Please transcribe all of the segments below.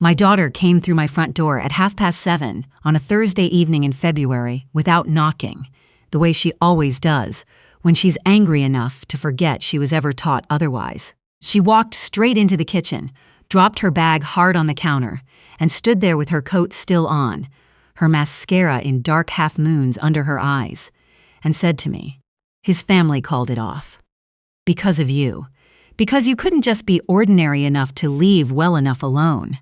My daughter came through my front door at 7:30 on a Thursday evening in February without knocking, the way she always does when she's angry enough to forget she was ever taught otherwise. She walked straight into the kitchen, dropped her bag hard on the counter, and stood there with her coat still on, her mascara in dark half-moons under her eyes, and said to me, "His family called it off. Because of you. Because you couldn't just be ordinary enough to leave well enough alone."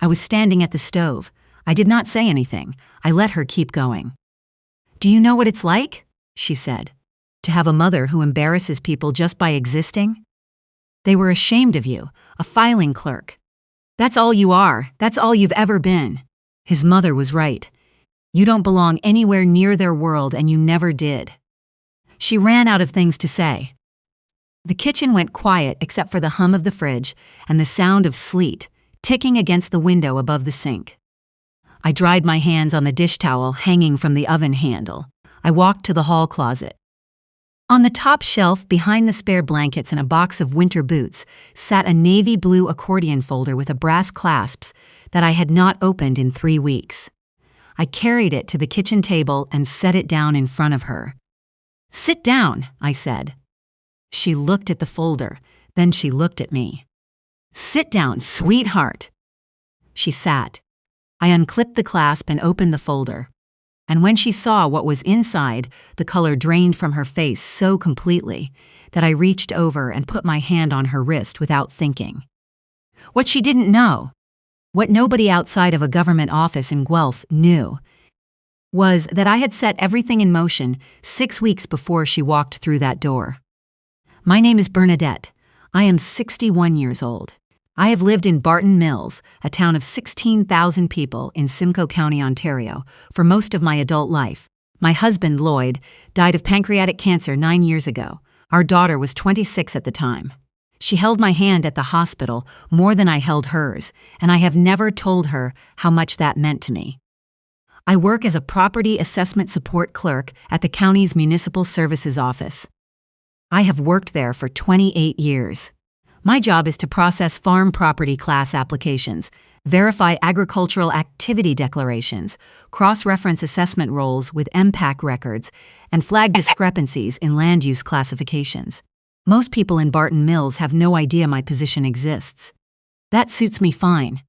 I was standing at the stove. I did not say anything. I let her keep going. "Do you know what it's like?" she said. "To have a mother who embarrasses people just by existing? They were ashamed of you, a filing clerk. That's all you are. That's all you've ever been." His mother was right. You don't belong anywhere near their world, and you never did. She ran out of things to say. The kitchen went quiet except for the hum of the fridge and the sound of sleet ticking against the window above the sink. I dried my hands on the dish towel hanging from the oven handle. I walked to the hall closet. On the top shelf, behind the spare blankets and a box of winter boots, sat a navy blue accordion folder with a brass clasps that I had not opened in 3 weeks. I carried it to the kitchen table and set it down in front of her. "Sit down," I said. She looked at the folder, then she looked at me. "Sit down, sweetheart." She sat. I unclipped the clasp and opened the folder. And when she saw what was inside, the color drained from her face so completely that I reached over and put my hand on her wrist without thinking. What she didn't know, what nobody outside of a government office in Guelph knew, was that I had set everything in motion 6 weeks before she walked through that door. My name is Bernadette. I am 61 years old. I have lived in Barton Mills, a town of 16,000 people in Simcoe County, Ontario, for most of my adult life. My husband, Lloyd, died of pancreatic cancer 9 years ago. Our daughter was 26 at the time. She held my hand at the hospital more than I held hers, and I have never told her how much that meant to me. I work as a property assessment support clerk at the county's municipal services office. I have worked there for 28 years. My job is to process farm property class applications, verify agricultural activity declarations, cross-reference assessment rolls with MPAC records, and flag discrepancies in land use classifications. Most people in Barton Mills have no idea my position exists. That suits me fine.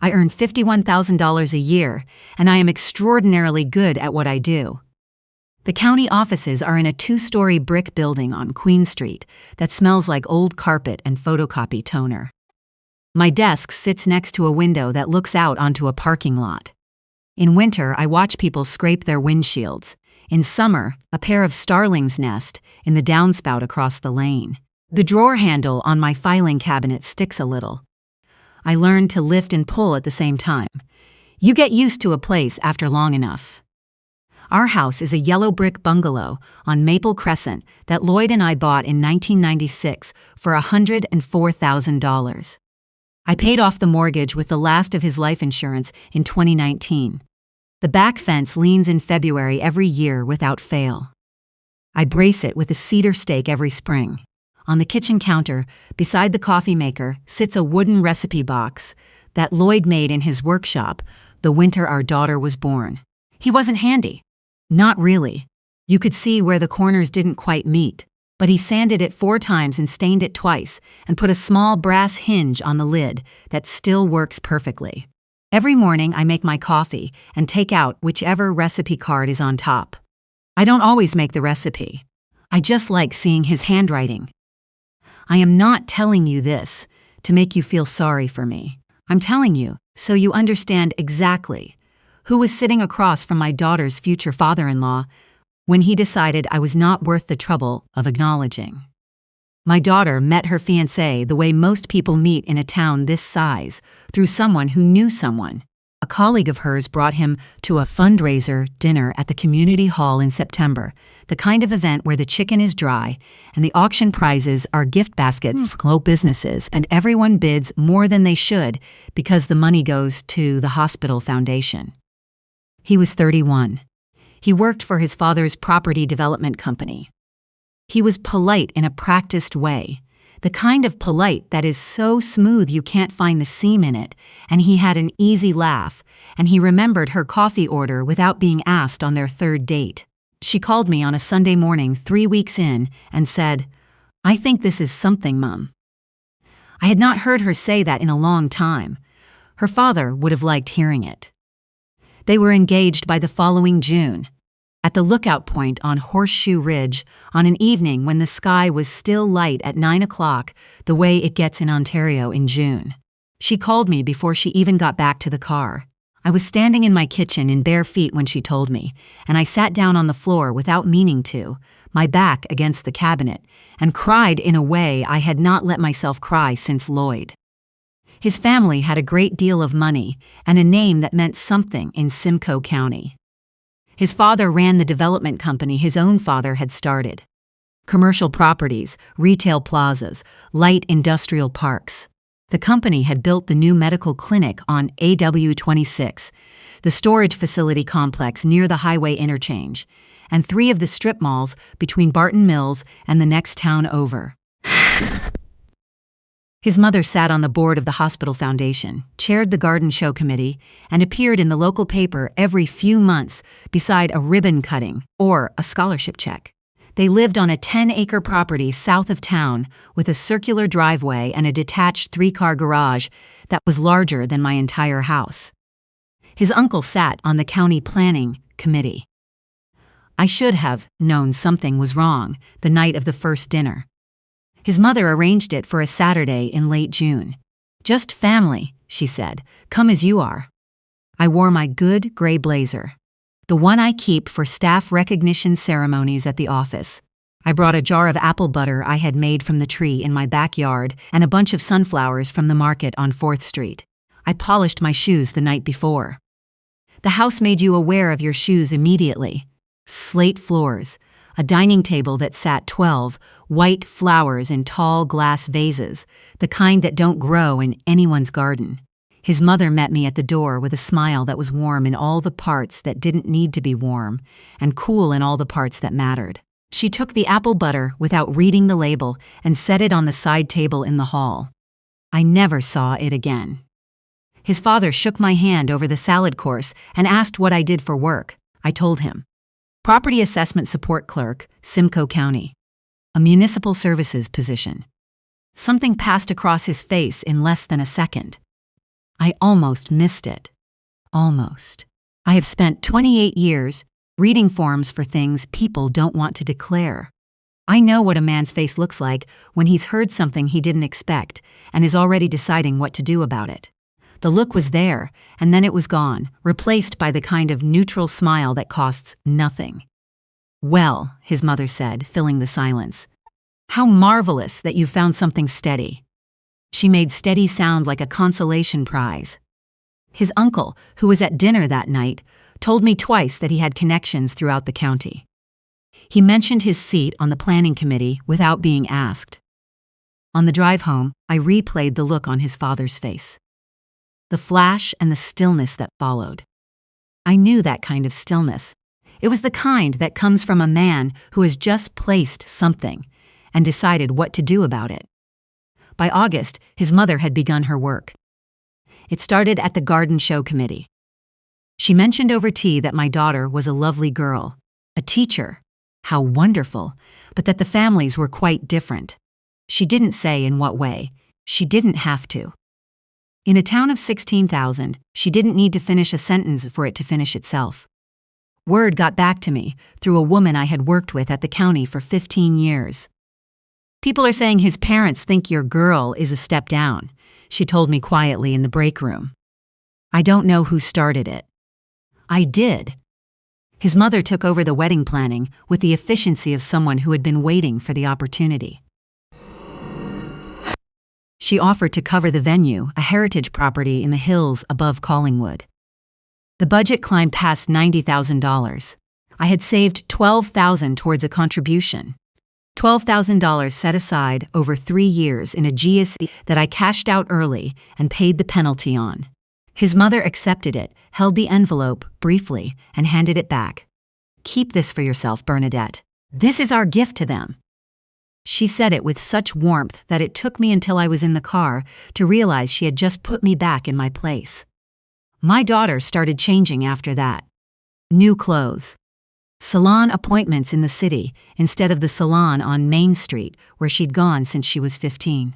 I earn $51,000 a year, and I am extraordinarily good at what I do. The county offices are in a 2-story brick building on Queen Street that smells like old carpet and photocopy toner. My desk sits next to a window that looks out onto a parking lot. In winter, I watch people scrape their windshields. In summer, a pair of starlings nest in the downspout across the lane. The drawer handle on my filing cabinet sticks a little. I learned to lift and pull at the same time. You get used to a place after long enough. Our house is a yellow brick bungalow on Maple Crescent that Lloyd and I bought in 1996 for $104,000. I paid off the mortgage with the last of his life insurance in 2019. The back fence leans in February every year without fail. I brace it with a cedar stake every spring. On the kitchen counter, beside the coffee maker, sits a wooden recipe box that Lloyd made in his workshop the winter our daughter was born. He wasn't handy. Not really. You could see where the corners didn't quite meet, but he sanded it 4 times and stained it twice and put a small brass hinge on the lid that still works perfectly. Every morning I make my coffee and take out whichever recipe card is on top. I don't always make the recipe. I just like seeing his handwriting. I am not telling you this to make you feel sorry for me. I'm telling you so you understand exactly who was sitting across from my daughter's future father-in-law when he decided I was not worth the trouble of acknowledging. My daughter met her fiancé the way most people meet in a town this size, through someone who knew someone. A colleague of hers brought him to a fundraiser dinner at the community hall in September, the kind of event where the chicken is dry and the auction prizes are gift baskets for local businesses, and everyone bids more than they should because the money goes to the hospital foundation. He was 31. He worked for his father's property development company. He was polite in a practiced way, The kind of polite that is so smooth you can't find the seam in it, and he had an easy laugh, and he remembered her coffee order without being asked on their third date. She called me on a Sunday morning 3 weeks in and said, "I think this is something, Mum." I had not heard her say that in a long time. Her father would have liked hearing it. They were engaged by the following June, at the lookout point on Horseshoe Ridge, on an evening when the sky was still light at 9 o'clock, the way it gets in Ontario in June. She called me before she even got back to the car. I was standing in my kitchen in bare feet when she told me, and I sat down on the floor without meaning to, my back against the cabinet, and cried in a way I had not let myself cry since Lloyd. His family had a great deal of money and a name that meant something in Simcoe County. His father ran the development company his own father had started. Commercial properties, retail plazas, light industrial parks. The company had built the new medical clinic on AW26, the storage facility complex near the highway interchange, and 3 of the strip malls between Barton Mills and the next town over. His mother sat on the board of the hospital foundation, chaired the garden show committee, and appeared in the local paper every few months beside a ribbon cutting or a scholarship check. They lived on a 10-acre property south of town with a circular driveway and a detached 3-car garage that was larger than my entire house. His uncle sat on the county planning committee. I should have known something was wrong the night of the first dinner. His mother arranged it for a Saturday in late June. "Just family," she said. "Come as you are." I wore my good gray blazer, the one I keep for staff recognition ceremonies at the office. I brought a jar of apple butter I had made from the tree in my backyard and a bunch of sunflowers from the market on 4th Street. I polished my shoes the night before. The house made you aware of your shoes immediately. Slate floors, a dining table that sat 12 white flowers in tall glass vases, the kind that don't grow in anyone's garden. His mother met me at the door with a smile that was warm in all the parts that didn't need to be warm, and cool in all the parts that mattered. She took the apple butter without reading the label and set it on the side table in the hall. I never saw it again. His father shook my hand over the salad course and asked what I did for work. I told him. Property Assessment Support Clerk, Simcoe County. A municipal services position. Something passed across his face in less than a second. I almost missed it. Almost. I have spent 28 years reading forms for things people don't want to declare. I know what a man's face looks like when he's heard something he didn't expect and is already deciding what to do about it. The look was there, and then it was gone, replaced by the kind of neutral smile that costs nothing. "Well," his mother said, filling the silence, "how marvelous that you found something steady." She made steady sound like a consolation prize. His uncle, who was at dinner that night, told me twice that he had connections throughout the county. He mentioned his seat on the planning committee without being asked. On the drive home, I replayed the look on his father's face. The flash and the stillness that followed. I knew that kind of stillness. It was the kind that comes from a man who has just placed something and decided what to do about it. By August, his mother had begun her work. It started at the garden show committee. She mentioned over tea that my daughter was a lovely girl, a teacher. How wonderful, but that the families were quite different. She didn't say in what way. She didn't have to. In a town of 16,000, she didn't need to finish a sentence for it to finish itself. Word got back to me through a woman I had worked with at the county for 15 years. "People are saying his parents think your girl is a step down," she told me quietly in the break room. I don't know who started it. I did. His mother took over the wedding planning with the efficiency of someone who had been waiting for the opportunity. She offered to cover the venue, a heritage property in the hills above Collingwood. The budget climbed past $90,000. I had saved $12,000 towards a contribution. $12,000 set aside over 3 years in a GSE that I cashed out early and paid the penalty on. His mother accepted it, held the envelope briefly, and handed it back. "Keep this for yourself, Bernadette. This is our gift to them." She said it with such warmth that it took me until I was in the car to realize she had just put me back in my place. My daughter started changing after that. New clothes. Salon appointments in the city instead of the salon on Main Street where she'd gone since she was 15.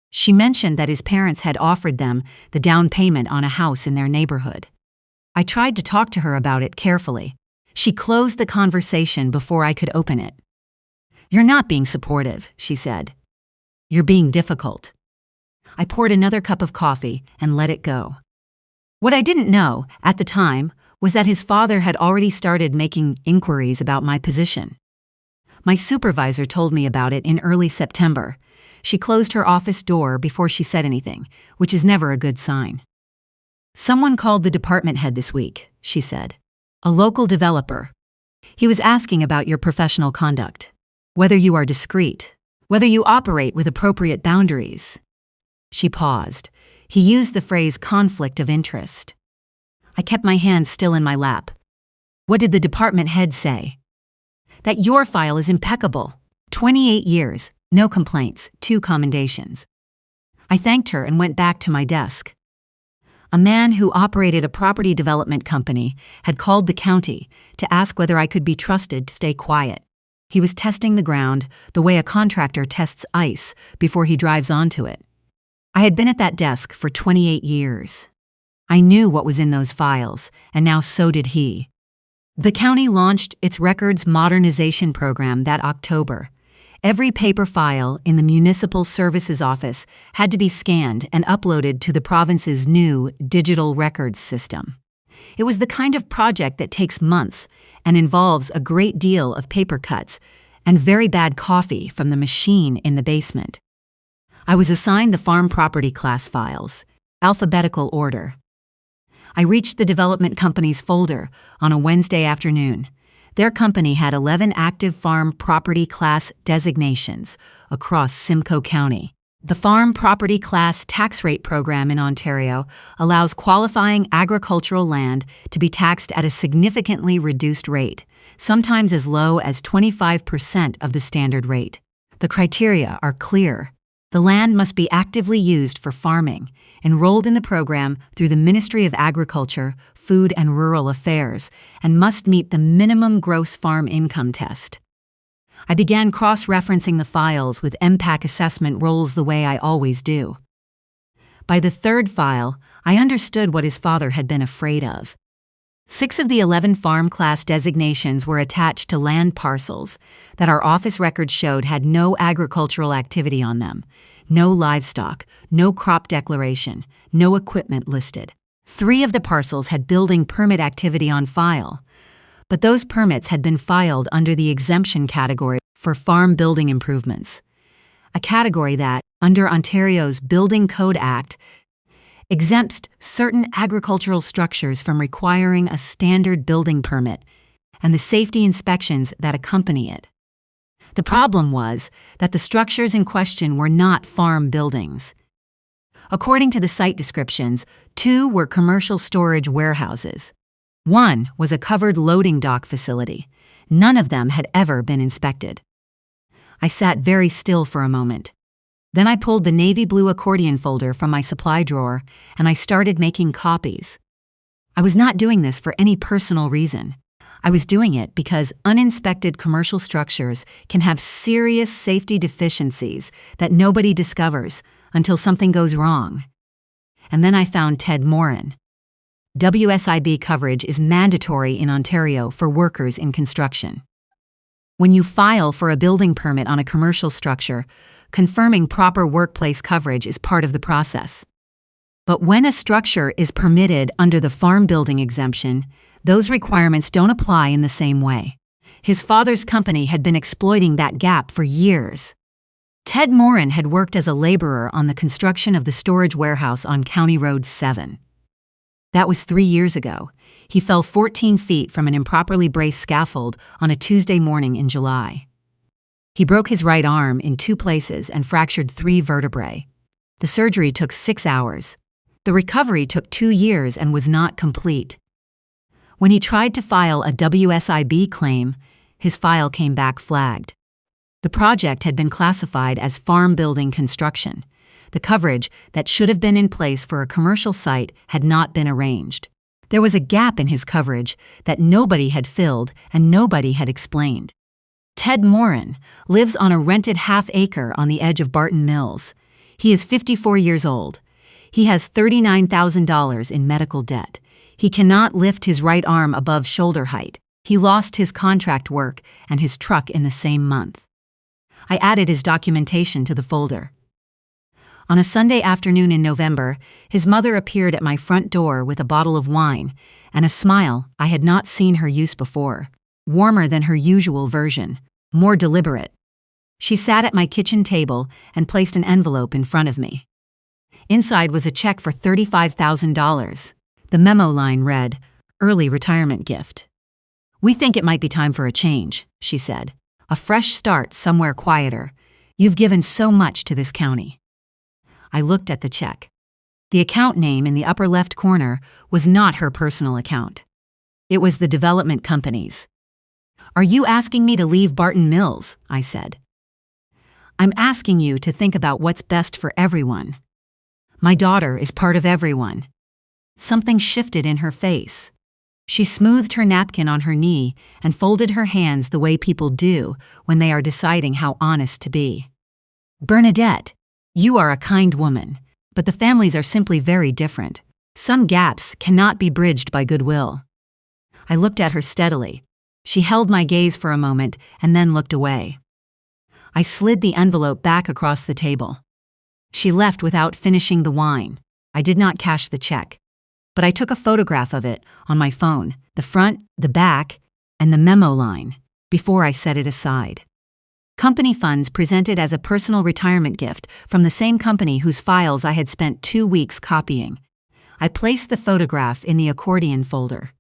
She mentioned that his parents had offered them the down payment on a house in their neighborhood. I tried to talk to her about it carefully. She closed the conversation before I could open it. "You're not being supportive," she said. "You're being difficult." I poured another cup of coffee and let it go. What I didn't know, at the time, was that his father had already started making inquiries about my position. My supervisor told me about it in early September. She closed her office door before she said anything, which is never a good sign. "Someone called the department head this week," she said. "A local developer. He was asking about your professional conduct, whether you are discreet, whether you operate with appropriate boundaries." She paused. He used the phrase conflict of interest. I kept my hands still in my lap. "What did the department head say?" "That your file is impeccable. 28 years, no complaints, 2 commendations." I thanked her and went back to my desk. A man who operated a property development company had called the county to ask whether I could be trusted to stay quiet. He was testing the ground the way a contractor tests ice before he drives onto it. I had been at that desk for 28 years. I knew what was in those files, and now so did he. The county launched its records modernization program that October. Every paper file in the Municipal Services Office had to be scanned and uploaded to the province's new digital records system. It was the kind of project that takes months and involves a great deal of paper cuts and very bad coffee from the machine in the basement. I was assigned the farm property class files, alphabetical order. I reached the development company's folder on a Wednesday afternoon. Their company had 11 active farm property class designations across Simcoe County. The Farm Property Class Tax Rate Program in Ontario allows qualifying agricultural land to be taxed at a significantly reduced rate, sometimes as low as 25% of the standard rate. The criteria are clear. The land must be actively used for farming, enrolled in the program through the Ministry of Agriculture, Food and Rural Affairs, and must meet the minimum gross farm income test. I began cross-referencing the files with MPAC assessment rolls the way I always do. By the third file, I understood what his father had been afraid of. 6 of the 11 farm class designations were attached to land parcels that our office records showed had no agricultural activity on them, no livestock, no crop declaration, no equipment listed. 3 of the parcels had building permit activity on file, but those permits had been filed under the exemption category for farm building improvements, a category that, under Ontario's Building Code Act, exempts certain agricultural structures from requiring a standard building permit and the safety inspections that accompany it. The problem was that the structures in question were not farm buildings. According to the site descriptions, 2 were commercial storage warehouses. 1 was a covered loading dock facility. None of them had ever been inspected. I sat very still for a moment. Then I pulled the navy blue accordion folder from my supply drawer and I started making copies. I was not doing this for any personal reason. I was doing it because uninspected commercial structures can have serious safety deficiencies that nobody discovers until something goes wrong. And then I found Ted Morin. WSIB coverage is mandatory in Ontario for workers in construction. When you file for a building permit on a commercial structure, confirming proper workplace coverage is part of the process. But when a structure is permitted under the farm building exemption, those requirements don't apply in the same way. His father's company had been exploiting that gap for years. Ted Morin had worked as a laborer on the construction of the storage warehouse on County Road 7. That was 3 years ago. He fell 14 feet from an improperly braced scaffold on a Tuesday morning in July. He broke his right arm in 2 places and fractured 3 vertebrae. The surgery took 6 hours. The recovery took 2 years and was not complete. When he tried to file a WSIB claim, his file came back flagged. The project had been classified as farm building construction. The coverage that should have been in place for a commercial site had not been arranged. There was a gap in his coverage that nobody had filled and nobody had explained. Ted Morin lives on a rented half-acre on the edge of Barton Mills. He is 54 years old. He has $39,000 in medical debt. He cannot lift his right arm above shoulder height. He lost his contract work and his truck in the same month. I added his documentation to the folder. On a Sunday afternoon in November, his mother appeared at my front door with a bottle of wine and a smile I had not seen her use before, warmer than her usual version, more deliberate. She sat at my kitchen table and placed an envelope in front of me. Inside was a check for $35,000. The memo line read, "Early retirement gift." "We think it might be time for a change," she said. "A fresh start somewhere quieter. You've given so much to this county." I looked at the check. The account name in the upper left corner was not her personal account. It was the development company's. "Are you asking me to leave Barton Mills?" I said. "I'm asking you to think about what's best for everyone. My daughter is part of everyone." Something shifted in her face. She smoothed her napkin on her knee and folded her hands the way people do when they are deciding how honest to be. "Bernadette, you are a kind woman, but the families are simply very different. Some gaps cannot be bridged by goodwill." I looked at her steadily. She held my gaze for a moment and then looked away. I slid the envelope back across the table. She left without finishing the wine. I did not cash the check, but I took a photograph of it on my phone, the front, the back, and the memo line, before I set it aside. Company funds presented as a personal retirement gift from the same company whose files I had spent 2 weeks copying. I placed the photograph in the accordion folder.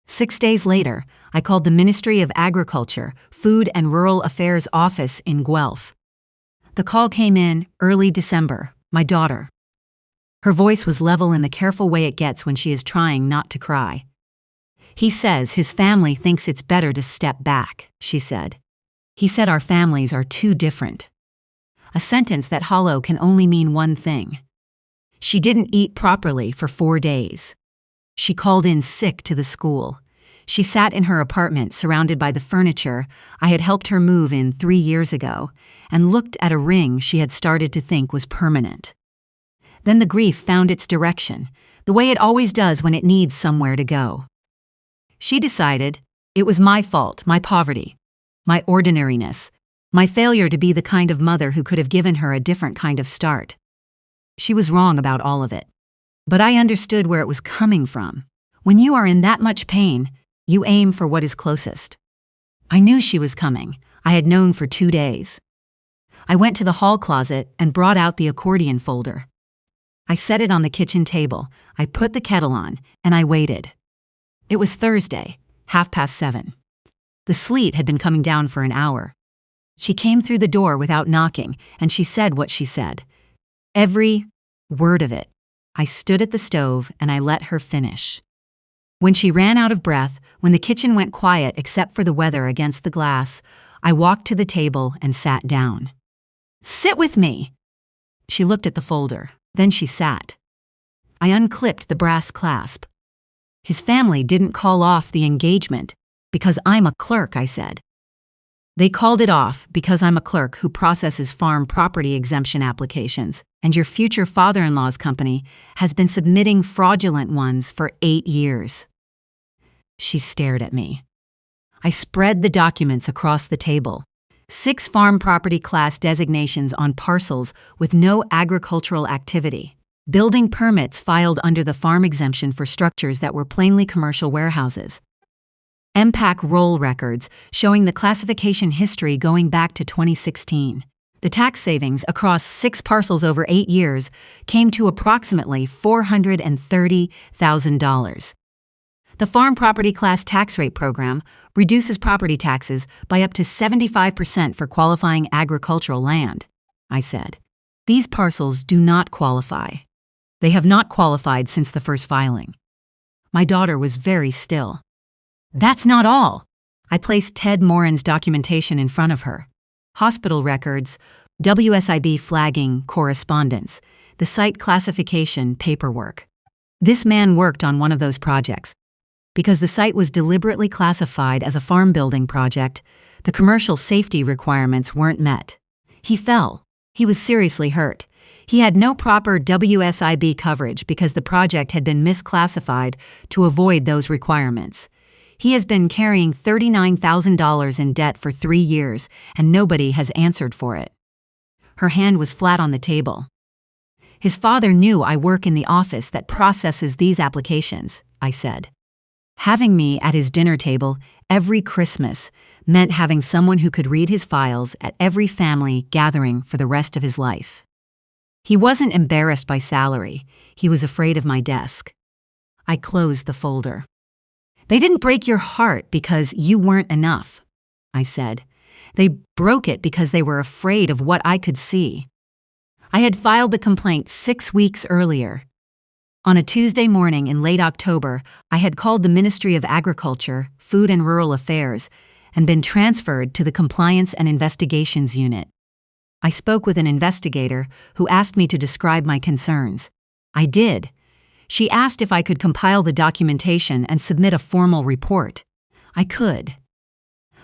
6 days later, I called the Ministry of Agriculture, Food and Rural Affairs office in Guelph. The call came in early December, my daughter. Her voice was level in the careful way it gets when she is trying not to cry. "He says his family thinks it's better to step back," she said. "He said our families are too different." A sentence that hollow can only mean one thing. She didn't eat properly for 4 days. She called in sick to the school. She sat in her apartment surrounded by the furniture I had helped her move in 3 years ago and looked at a ring she had started to think was permanent. Then the grief found its direction, the way it always does when it needs somewhere to go. She decided it was my fault, my poverty, my ordinariness, my failure to be the kind of mother who could have given her a different kind of start. She was wrong about all of it. But I understood where it was coming from. When you are in that much pain, you aim for what is closest. I knew she was coming. I had known for 2 days. I went to the hall closet and brought out the accordion folder. I set it on the kitchen table. I put the kettle on, and I waited. It was Thursday, 7:30. The sleet had been coming down for an hour. She came through the door without knocking, and she said what she said. Every word of it. I stood at the stove, and I let her finish. When she ran out of breath, when the kitchen went quiet except for the weather against the glass, I walked to the table and sat down. "Sit with me." She looked at the folder. Then she sat. I unclipped the brass clasp. "His family didn't call off the engagement because I'm a clerk," I said. "They called it off because I'm a clerk who processes farm property exemption applications, and your future father-in-law's company has been submitting fraudulent ones for 8 years. She stared at me. I spread the documents across the table. 6 farm property class designations on parcels with no agricultural activity. Building permits filed under the farm exemption for structures that were plainly commercial warehouses. MPAC roll records showing the classification history going back to 2016. The tax savings across 6 parcels over 8 years came to approximately $430,000. The Farm Property Class Tax Rate Program reduces property taxes by up to 75% for qualifying agricultural land," I said. "These parcels do not qualify. They have not qualified since the first filing." My daughter was very still. "That's not all." I placed Ted Morin's documentation in front of her. hospital records, WSIB flagging correspondence, the site classification paperwork. This man worked on one of those projects. Because the site was deliberately classified as a farm building project, the commercial safety requirements weren't met. He fell. He was seriously hurt. He had no proper WSIB coverage because the project had been misclassified to avoid those requirements. He has been carrying $39,000 in debt for 3 years, and nobody has answered for it. Her hand was flat on the table. His father knew I work in the office that processes these applications, I said. Having me at his dinner table every Christmas meant having someone who could read his files at every family gathering for the rest of his life. He wasn't embarrassed by salary. He was afraid of my desk. I closed the folder. They didn't break your heart because you weren't enough, I said. They broke it because they were afraid of what I could see. I had filed the complaint 6 weeks earlier. On a Tuesday morning in late October, I had called the Ministry of Agriculture, Food and Rural Affairs, and been transferred to the Compliance and Investigations Unit. I spoke with an investigator who asked me to describe my concerns. I did. She asked if I could compile the documentation and submit a formal report. I could.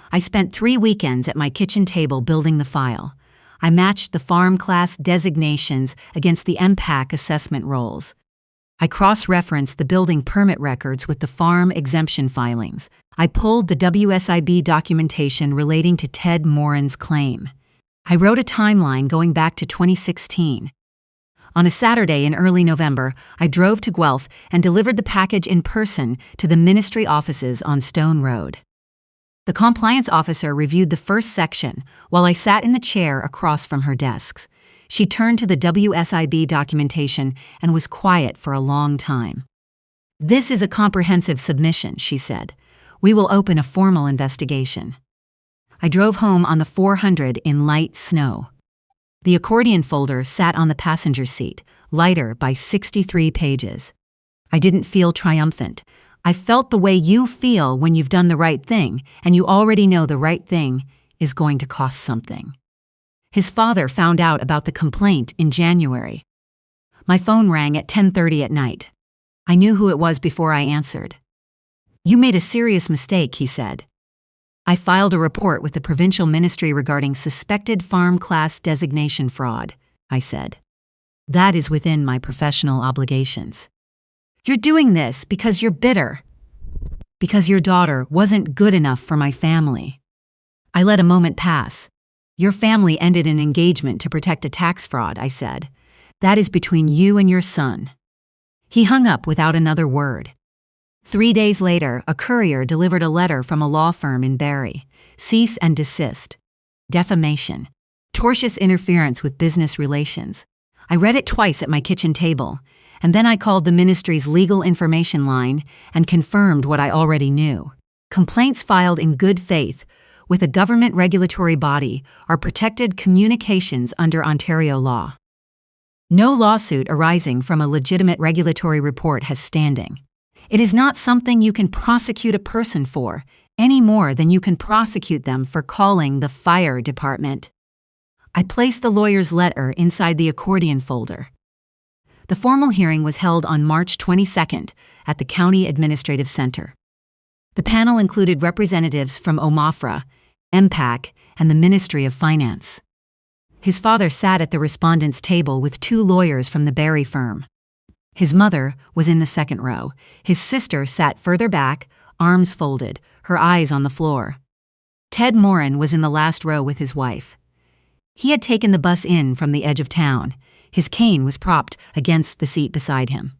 I spent 3 weekends at my kitchen table building the file. I matched the farm class designations against the MPAC assessment rolls. I cross-referenced the building permit records with the farm exemption filings. I pulled the WSIB documentation relating to Ted Morin's claim. I wrote a timeline going back to 2016. On a Saturday in early November, I drove to Guelph and delivered the package in person to the ministry offices on Stone Road. The compliance officer reviewed the first section while I sat in the chair across from her desks. She turned to the WSIB documentation and was quiet for a long time. "This is a comprehensive submission," she said. "We will open a formal investigation." I drove home on the 400 in light snow. The accordion folder sat on the passenger seat, lighter by 63 pages. I didn't feel triumphant. I felt the way you feel when you've done the right thing and you already know the right thing is going to cost something. His father found out about the complaint in January. My phone rang at 10:30 at night. I knew who it was before I answered. "You made a serious mistake," he said. "I filed a report with the provincial ministry regarding suspected farm class designation fraud," I said. "That is within my professional obligations." "You're doing this because you're bitter. Because your daughter wasn't good enough for my family." I let a moment pass. "Your family ended an engagement to protect a tax fraud," I said. "That is between you and your son." He hung up without another word. 3 days later, a courier delivered a letter from a law firm in Barrie. Cease and desist. Defamation. Tortious interference with business relations. I read it twice at my kitchen table, and then I called the ministry's legal information line and confirmed what I already knew. Complaints filed in good faith with a government regulatory body are protected communications under Ontario law. No lawsuit arising from a legitimate regulatory report has standing. It is not something you can prosecute a person for, any more than you can prosecute them for calling the fire department. I placed the lawyer's letter inside the accordion folder. The formal hearing was held on March 22nd at the County Administrative Centre. The panel included representatives from OMAFRA, MPAC, and the Ministry of Finance. His father sat at the respondent's table with 2 lawyers from the Barrie firm. His mother was in the second row. His sister sat further back, arms folded, her eyes on the floor. Ted Morin was in the last row with his wife. He had taken the bus in from the edge of town. His cane was propped against the seat beside him.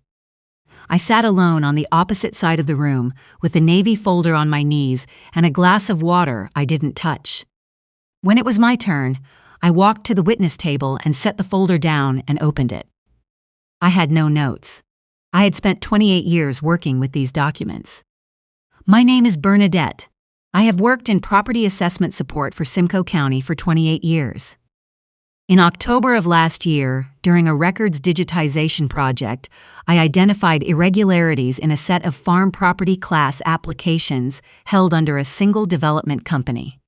I sat alone on the opposite side of the room with the navy folder on my knees and a glass of water I didn't touch. When it was my turn, I walked to the witness table and set the folder down and opened it. I had no notes. I had spent 28 years working with these documents. "My name is Bernadette. I have worked in property assessment support for Simcoe County for 28 years. In October of last year, during a records digitization project, I identified irregularities in a set of farm property class applications held under a single development company.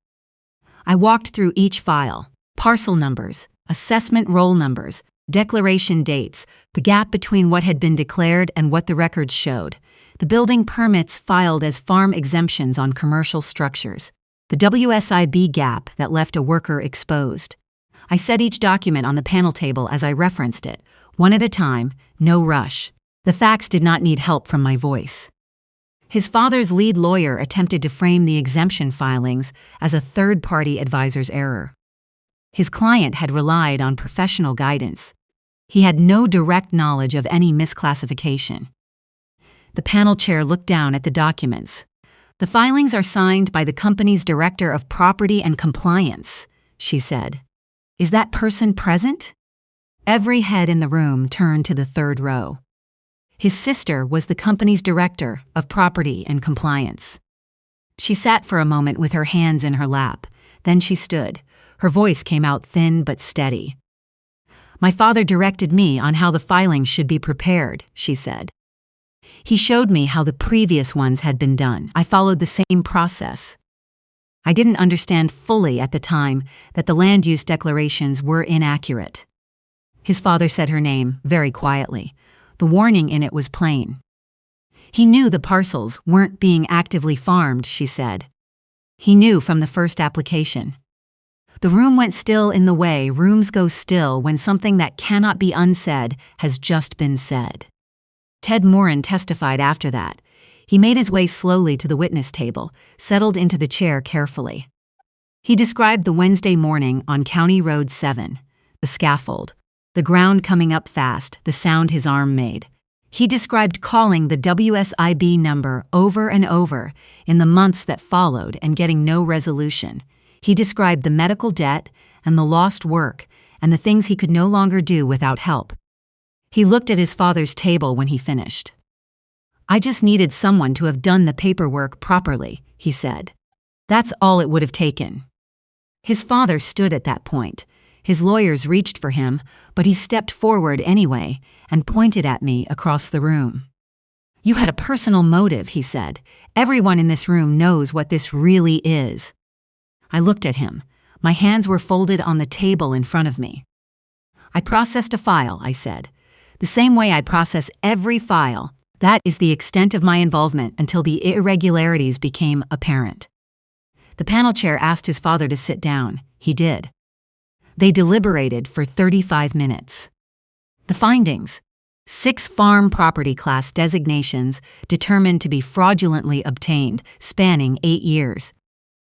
I walked through each file: parcel numbers, assessment roll numbers, declaration dates, the gap between what had been declared and what the records showed, the building permits filed as farm exemptions on commercial structures, the WSIB gap that left a worker exposed. I set each document on the panel table as I referenced it, one at a time, no rush. The facts did not need help from my voice. His father's lead lawyer attempted to frame the exemption filings as a third-party advisor's error. His client had relied on professional guidance. He had no direct knowledge of any misclassification. The panel chair looked down at the documents. "The filings are signed by the company's Director of Property and Compliance," she said. "Is that person present?" Every head in the room turned to the third row. His sister was the company's Director of Property and Compliance. She sat for a moment with her hands in her lap. Then she stood. Her voice came out thin but steady. "My father directed me on how the filings should be prepared," she said. "He showed me how the previous ones had been done. I followed the same process. I didn't understand fully at the time that the land use declarations were inaccurate." His father said her name very quietly. The warning in it was plain. "He knew the parcels weren't being actively farmed," she said. "He knew from the first application." The room went still in the way rooms go still when something that cannot be unsaid has just been said. Ted Morin testified after that. He made his way slowly to the witness table, settled into the chair carefully. He described the Wednesday morning on County Road 7, the scaffold, the ground coming up fast, the sound his arm made. He described calling the WSIB number over and over in the months that followed and getting no resolution. He described the medical debt and the lost work and the things he could no longer do without help. He looked at his father's table when he finished. "I just needed someone to have done the paperwork properly," he said. "That's all it would have taken." His father stood at that point. His lawyers reached for him, but he stepped forward anyway and pointed at me across the room. "You had a personal motive," he said. "Everyone in this room knows what this really is." I looked at him. My hands were folded on the table in front of me. "I processed a file," I said. "The same way I process every file. That is the extent of my involvement until the irregularities became apparent." The panel chair asked his father to sit down. He did. They deliberated for 35 minutes. The findings: 6 farm property class designations determined to be fraudulently obtained, spanning 8 years.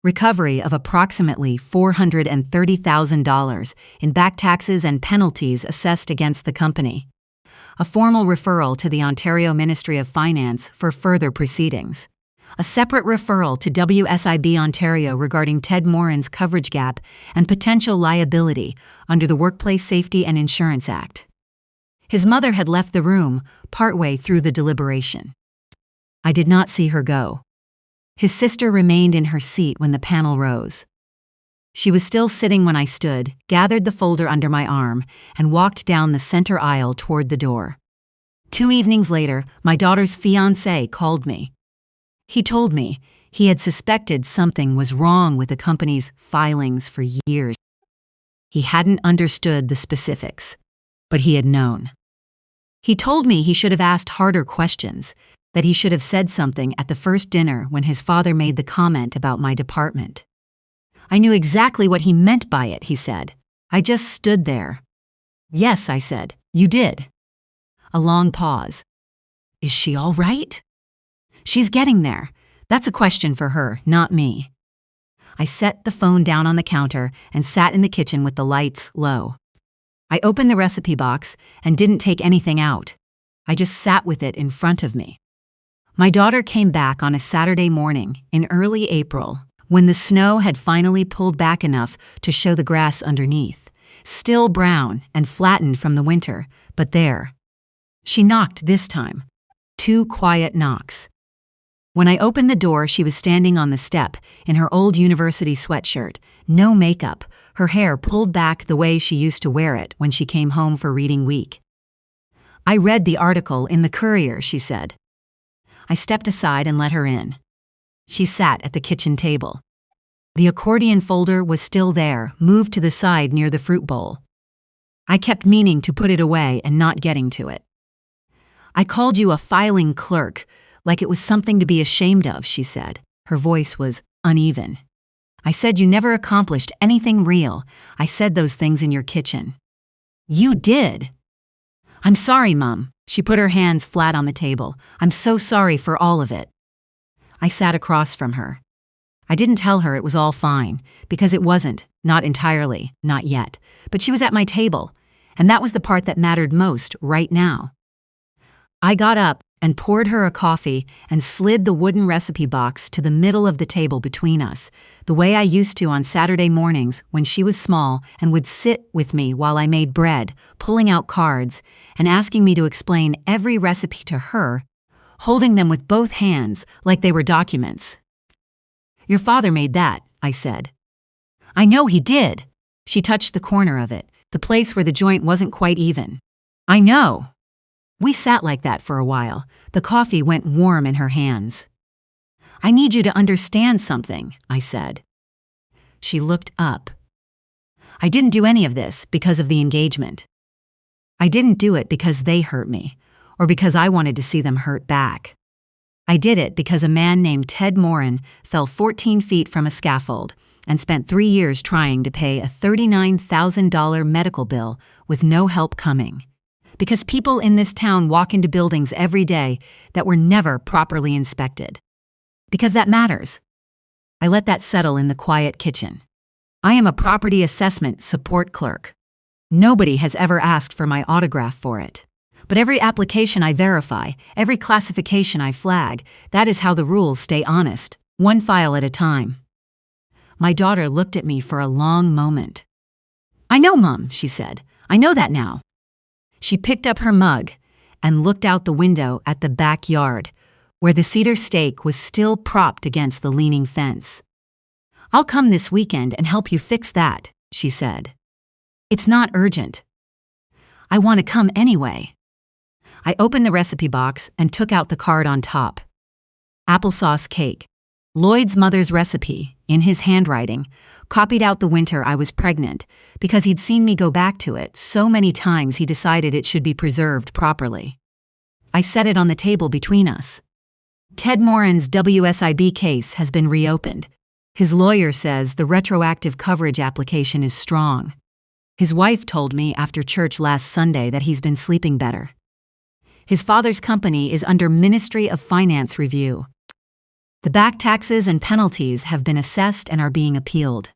Recovery of approximately $430,000 in back taxes and penalties assessed against the company. A formal referral to the Ontario Ministry of Finance for further proceedings. A separate referral to WSIB Ontario regarding Ted Morin's coverage gap and potential liability under the Workplace Safety and Insurance Act. His mother had left the room partway through the deliberation. I did not see her go. His sister remained in her seat when the panel rose. She was still sitting when I stood, gathered the folder under my arm, and walked down the center aisle toward the door. 2 evenings later, my daughter's fiancé called me. He told me he had suspected something was wrong with the company's filings for years. He hadn't understood the specifics, but he had known. He told me he should have asked harder questions, that he should have said something at the first dinner when his father made the comment about my department. I knew exactly what he meant by it, he said. I just stood there. Yes, I said, you did. A long pause. Is she all right? She's getting there. That's a question for her, not me. I set the phone down on the counter and sat in the kitchen with the lights low. I opened the recipe box and didn't take anything out. I just sat with it in front of me. My daughter came back on a Saturday morning in early April, when the snow had finally pulled back enough to show the grass underneath, still brown and flattened from the winter, but there. She knocked this time. 2 quiet knocks. When I opened the door, she was standing on the step in her old university sweatshirt, no makeup, her hair pulled back the way she used to wear it when she came home for reading week. I read the article in the Courier, she said. I stepped aside and let her in. She sat at the kitchen table. The accordion folder was still there, moved to the side near the fruit bowl. I kept meaning to put it away and not getting to it. "I called you a filing clerk, like it was something to be ashamed of," she said. Her voice was uneven. "I said you never accomplished anything real. I said those things in your kitchen." "You did." "I'm sorry, Mum." She put her hands flat on the table. "I'm so sorry for all of it." I sat across from her. I didn't tell her it was all fine, because it wasn't, not entirely, not yet. But she was at my table, and that was the part that mattered most right now. I got up and poured her a coffee and slid the wooden recipe box to the middle of the table between us, the way I used to on Saturday mornings when she was small and would sit with me while I made bread, pulling out cards and asking me to explain every recipe to her, holding them with both hands like they were documents. "Your father made that," I said. "I know he did." She touched the corner of it, the place where the joint wasn't quite even. "I know." We sat like that for a while. The coffee went warm in her hands. "I need you to understand something," I said. She looked up. "I didn't do any of this because of the engagement. I didn't do it because they hurt me, or because I wanted to see them hurt back. I did it because a man named Ted Morin fell 14 feet from a scaffold and spent 3 years trying to pay a $39,000 medical bill with no help coming. Because people in this town walk into buildings every day that were never properly inspected. Because that matters." I let that settle in the quiet kitchen. I am a property assessment support clerk. Nobody has ever asked for my autograph for it. But every application I verify, every classification I flag, that is how the rules stay honest, one file at a time. My daughter looked at me for a long moment. "I know, Mum," she said. "I know that now." She picked up her mug and looked out the window at the backyard, where the cedar stake was still propped against the leaning fence. "I'll come this weekend and help you fix that," she said. "It's not urgent." "I want to come anyway." I opened the recipe box and took out the card on top. Applesauce cake. Lloyd's mother's recipe, in his handwriting, copied out the winter I was pregnant because he'd seen me go back to it so many times he decided it should be preserved properly. I set it on the table between us. Ted Morin's WSIB case has been reopened. His lawyer says the retroactive coverage application is strong. His wife told me after church last Sunday that he's been sleeping better. His father's company is under Ministry of Finance review. The back taxes and penalties have been assessed and are being appealed.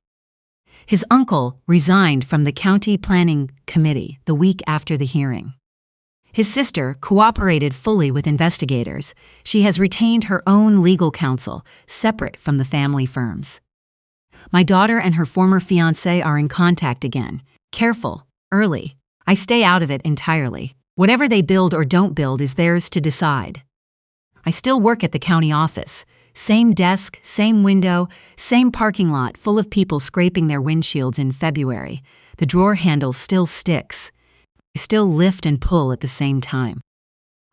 His uncle resigned from the county planning committee the week after the hearing. His sister cooperated fully with investigators. She has retained her own legal counsel, separate from the family firms. My daughter and her former fiancé are in contact again. Careful, early. I stay out of it entirely. Whatever they build or don't build is theirs to decide. I still work at the county office. Same desk, same window, same parking lot full of people scraping their windshields in February. The drawer handle still sticks. I still lift and pull at the same time.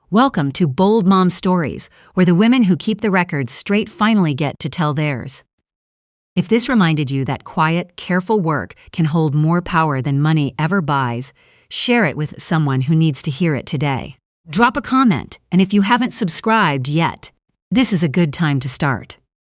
Welcome to Bold Mom Stories, where the women who keep the records straight finally get to tell theirs. If this reminded you that quiet, careful work can hold more power than money ever buys, share it with someone who needs to hear it today. Drop a comment, and if you haven't subscribed yet, this is a good time to start.